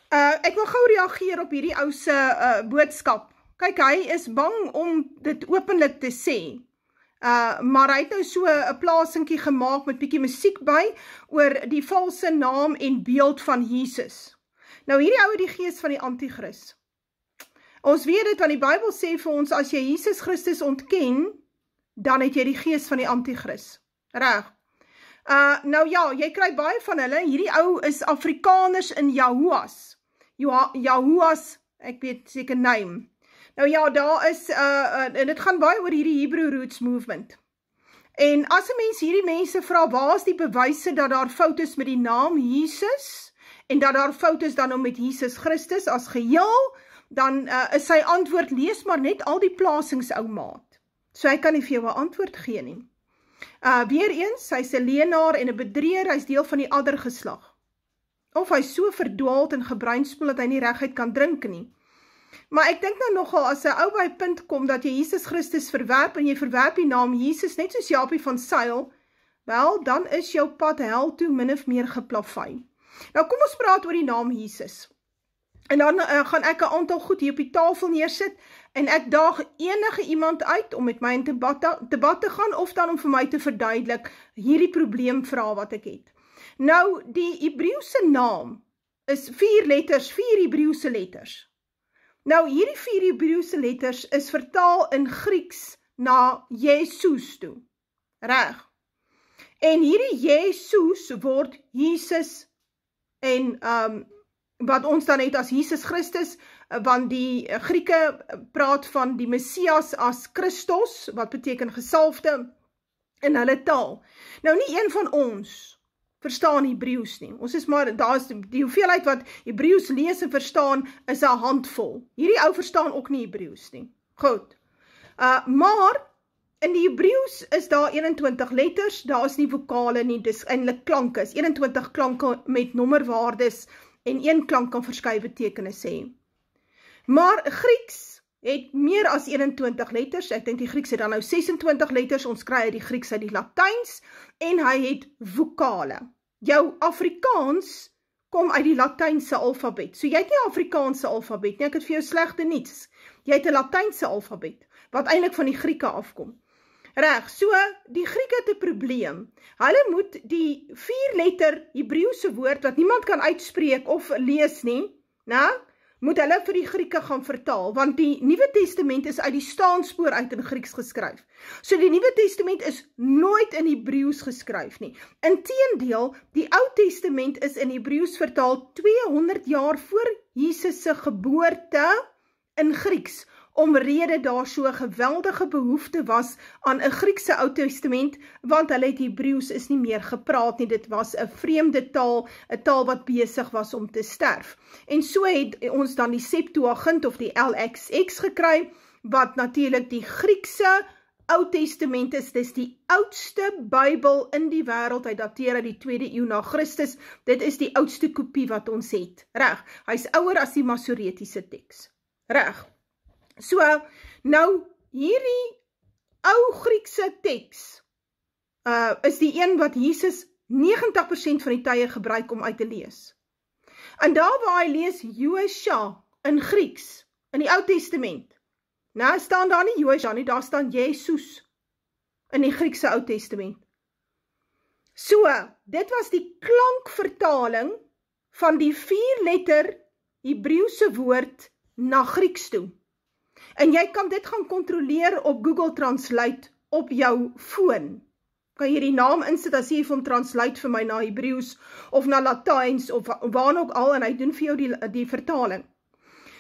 Ek wil gou reageer op hierdie ou se boodskap. Kyk, hy is bang om dit openlik te sê. Maar hy het nou so 'n plasingkie gemaak met bietjie musiek by oor die valse naam en beeld van Jesus. Nou hierdie ou het die gees van die antichrist. Ons weet dit, want die Bybel sê vir ons, as jy Jesus Christus ontken, dan het jy die gees van die antichrist. Reg. Nou ja, jy kry baie van hulle. Hierdie ou is Afrikaners in Yahuas. Yahuas, ek weet seker name. Nou ja, daar is, en dit gaan baie oor hierdie Hebrew Roots Movement. En as 'n mens hierdie mense vra, waar is die bewyse dat daar fout is met die naam Jesus, en dat daar fout is dan met Jesus Christus as geheel, dan is sy antwoord, lees maar net al die plasings, ou maat. So hy kan nie vir jou 'n antwoord gee nie. Weereens, hy's 'n leienaar en 'n bedrieger, hy's deel van die addergeslag. Of hy's so verdwaald en gebreinspoel dat hy nie reguit kan drink nie. Maar ek dink nou nogal, as 'n ou by 'n punt kom dat jy Jesus Christus verwerp, en jy verwerp die naam Jesus, net soos Japie van Sail, wel, dan is jou pad hel toe min of meer geplaveid. Nou kom ons praat oor die naam Jesus. En dan gaan ek 'n aantal goed hier op die tafel neersit, en ek daag enige iemand uit om met my in debat te gaan, of dan om vir my te verduidelik hierdie probleemvraag wat ek het. Nou, die Hebreëse naam is 4 letters, 4 Hebreëse letters. Nou, hierdie 4 Hebreëse letters is vertaal in Grieks na Jesus toe. Reg. En hierdie Jesus word Jesus, en wat ons dan het as Jesus Christus, want die Grieke praat van die Messias as Christos, wat beteken gesalfde, in hulle taal. Nou, nie een van ons verstaan Hebreëus nie. Ons is maar, daar is die hoeveelheid wat Hebreëus lees en verstaan, is 'n handvol. Hierdie ou verstaan ook nie Hebreëus nie. Goed. Maar, in die Hebreëus is daar 21 letters, daar is nie vokale nie, dis eintlik klanke, is 21 klanke met nommerwaardes, en 1 klank kan verskeie betekenisse hê. Maar Grieks het meer as 21 letters, ek dink die Grieks het dan nou 26 letters, ons kry uit die Grieks uit die Latyns, en hy het vokale. Jou Afrikaans kom uit die Latynse alfabet, so jy het nie Afrikaanse alfabet nie, ek het vir jou slegte nuus. Jy het 'n Latynse alfabet, wat eintlik van die Grieke afkom. Reg, so die Grieke het 'n probleem. Hulle moet die 4 letter Hebreëse woord, wat niemand kan uitspreek of lees nie, moet hulle vir die Grieke gaan vertaal, want die Nuwe Testament is uit die staanspoor uit in Grieks geskryf. So die Nuwe Testament is nooit in Hebreëus geskryf nie. Inteendeel, die Ou Testament is in Hebreëus vertaal 200 jaar voor Jesus se geboorte in Grieks, omrede daar so 'n geweldige behoefte was aan 'n Griekse Ou Testament, want hulle het Hebreëus is nie meer gepraat nie, dit was 'n vreemde taal, 'n taal wat besig was om te sterf. En so het ons dan die Septuagint of die LXX gekry, wat natuurlik die Griekse Ou Testament is, dis die oudste Bybel in die wêreld, hy dateer uit die 2de eeu na Christus, dit is die oudste kopie wat ons het, reg, hy's ouer as die Masoretiese teks, reg. So, nou, hierdie ou Griekse teks is die een wat Jesus 90% van die tye gebruik om uit te lees. En daar waar hy lees Joesha in Grieks, in die Ou Testament, nou staan daar nie Joesha nie, daar staan Jesus in die Griekse Ou Testament. So, dit was die klankvertaling van die 4 letter Hebreëse woord na Grieks toe. En jy kan dit gaan kontroleer op Google Translate op jou foon. Kan jy die naam insit as jy vir hom translate vir my na Hebreëus of na Latyns of waar ook al, en hy doen vir jou die vertaling.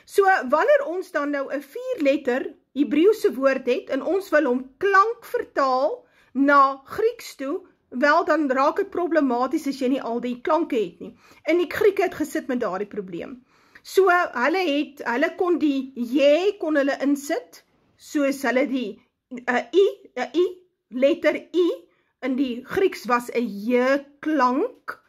So, wanneer ons dan nou 'n 4 letter Hebreëse woord het, en ons wil hom klank vertaal na Grieks toe, wel dan raak dit problematies as jy nie al die klanke het nie. En die Grieke het gesit met daardie probleem. So, hulle kon die J kon hulle insit, soos hulle die letter I, in die Grieks was 'n J-klank.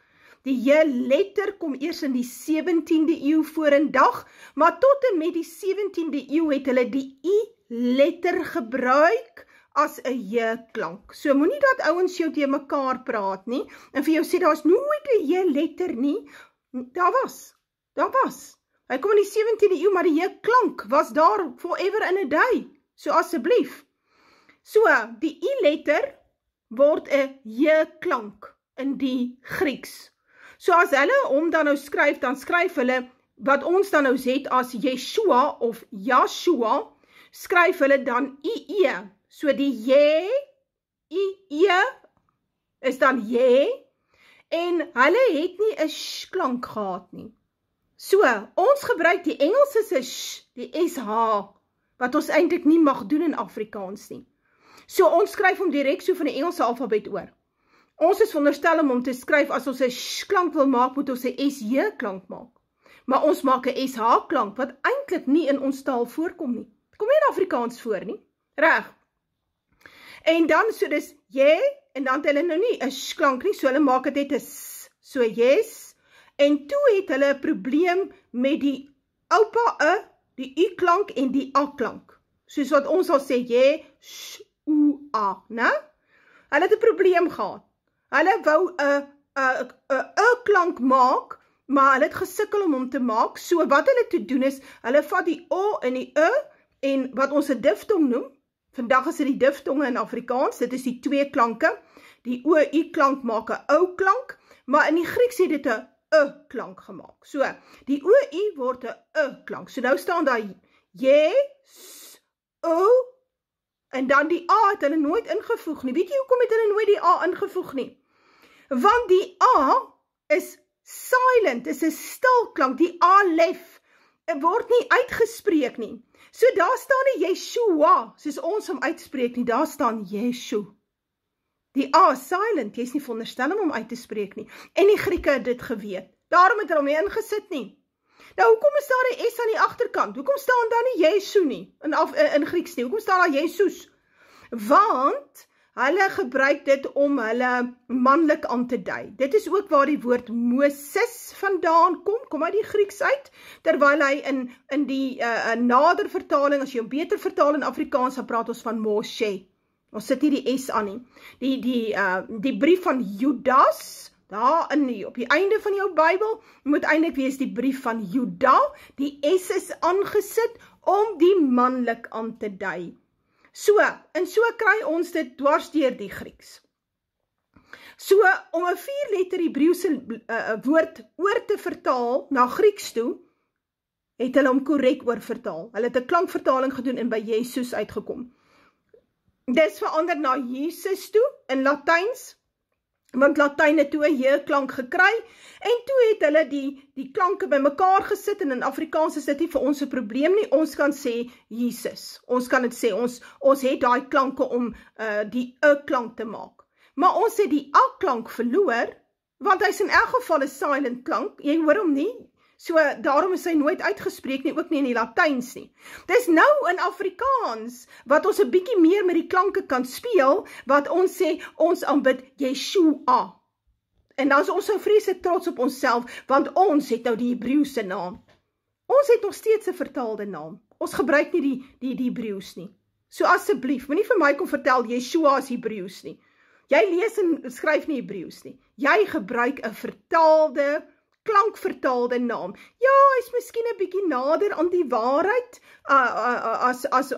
Die J-letter kom eers in die 17de eeu vorendag, maar tot en met die 17de eeu het hulle die I-letter gebruik as 'n J-klank. So, moenie dat ouens jou teen mekaar praat nie, en vir jou sê, daar is nooit 'n J-letter nie, daar was. Daar was. Hy kom in die 17de eeu, maar die J-klank was daar forever and a day. So asseblief. So, die I-letter word 'n J-klank in die Grieks. So as hulle hom dan nou skryf, dan skryf hulle wat ons dan nou het as Yeshua of Yahshua, skryf hulle dan I-E. So die J, I-E is dan J, en hulle het nie 'n sh-klank gehad nie. So, ons gebruik die Engelse se sh, die SH, wat ons eintlik nie mag doen in Afrikaans nie. So, ons skryf hom direk so van die Engelse alfabet oor. Ons is veronderstel om te skryf, as ons 'n sh-klank wil maak, moet ons 'n SJ-klank maak. Maar ons maak 'n SH-klank, wat eintlik nie in ons taal voorkom nie. Het kom nie in Afrikaans voor nie. Reg. En dan, so dis J, en dan het hulle nou nie 'n sh-klank nie, so hulle maak het net 'n s, so yes. En toe het hulle 'n probleem met die oupa die U-klank en die A-klank. Soos wat ons al sê, J, sh, U, A, né? Hulle het 'n probleem gehad. Hulle wou 'n E-klank maak, maar hulle het gesukkel om hom te maak. So wat hulle te doen is, hulle vat die O en die E, en wat ons 'n diftong noem, vandag is dit die diftonge in Afrikaans, dit is die twee klanke, die O-U-klank maak 'n ou-klank, maar in die Grieks het dit 'n E-klank gemaak. So, die O-U word 'n E-klank. So nou staan daar J, S, O, en dan die A het hulle nooit ingevoeg nie. Weet jy hoekom het hulle nooit die A ingevoeg nie? Want die A is silent, is 'n stil klank, die alef word nie uitgespreek nie. So daar staan nie Yeshua, soos ons hom uitspreek nie, daar staan Yeshu. Die A is silent, jy is nie veronderstel om hom uit te spreek nie. En die Grieke het dit geweet. Daarom het hulle hom nie ingesit nie. Nou, hoekom is daar 'n S aan die agterkant? Hoekom staan daar nie Yeshu nie, in Grieks nie? Hoekom staan daar Jesus? Want hulle gebruik dit om hulle manlik aan te dui. Dit is ook waar die woord Moses vandaan kom uit die Grieks uit, terwyl hy in die nader vertaling, as jy hom beter vertaal in Afrikaans, dan praat ons van Moshe. Ons sit nie die S aan nie. Die brief van Judas, daar op die einde van jou Bybel, moet eintlik wees die brief van Juda, die S is aangesit om die manlik aan te dui. So kry ons dit dwars deur die Grieks. So, om 'n 4-letter Hebreëse woord oor te vertaal na Grieks toe, het hulle hom korrek oorvertaal. Hulle het 'n klankvertaling gedoen en by Jesus uitgekom. Dis verander na Jesus toe, in Latyns, want Latyn het toe 'n J-klank gekry, en toe het hulle die klanke by mekaar gesit, en in Afrikaans is dit nie vir ons 'n probleem nie, ons kan sê Jesus, ons kan dit sê, ons het daai klanke om die E-klank te maak, maar ons het die A-klank verloor, want hy is in elk geval 'n silent klank, jy hoor hom nie, so daarom is hy nooit uitgespreek nie, ook nie in die Latyns nie. Dis nou in Afrikaans, wat ons 'n bietjie meer met die klanke kan speel, wat ons sê, ons aanbid Yeshua. En dan is ons so vreeslik trots op onsself, want ons het nou die Hebreëse naam. Ons het nog steeds 'n vertaalde naam. Ons gebruik nie die Hebreëus nie. So asseblief, moenie vir my kom vertel Yeshua is Hebreëus nie. Jy lees en skryf nie Hebreëus nie. Jy gebruik 'n vertaalde, klankvertaalde naam. Ja, hy is miskien 'n bietjie nader aan die waarheid,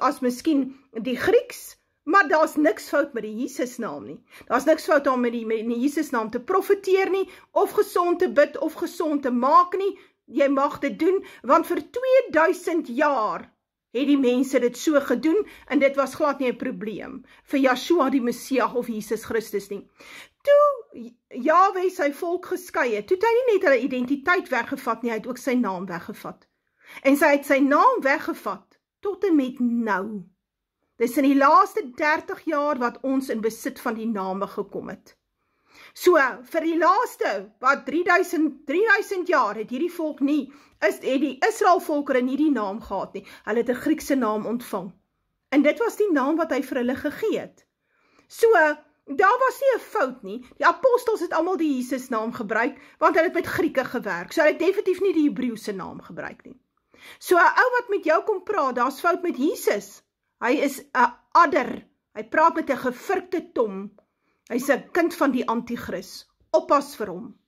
as miskien die Grieks, maar daar's niks fout met die Jesus naam nie. Daar's niks fout om met die Jesus naam te profeteer nie, of gesond te bid, of gesond te maak nie. Jy mag dit doen, want vir 2000 jaar het die mense dit so gedoen, en dit was glad nie 'n probleem vir Yeshua die Messias of Jesus Christus nie. Toe Jahwe sy volk geskei het, toe het hy nie net hulle identiteit weggevat nie, hy het ook sy naam weggevat. En sy het sy naam weggevat, tot en met nou. Dis in die laaste 30 jaar wat ons in besit van die name gekom het. So, vir die laaste, 3000 jaar het hierdie volk het die Israel volkere nie die naam gehad nie. Hulle het 'n Griekse naam ontvang. En dit was die naam wat hy vir hulle gegee het. So, daar was nie 'n fout nie. Die apostels het almal die Jesus naam gebruik, want hulle het met Grieke gewerk. So, hulle het definitief nie die Hebreëse naam gebruik nie. So, 'n ou wat met jou kom praat, daar's fout met Jesus. Hy is 'n adder. Hy praat met 'n gevrikte tong. Hy's 'n kind van die Antichrist. Oppas vir hom.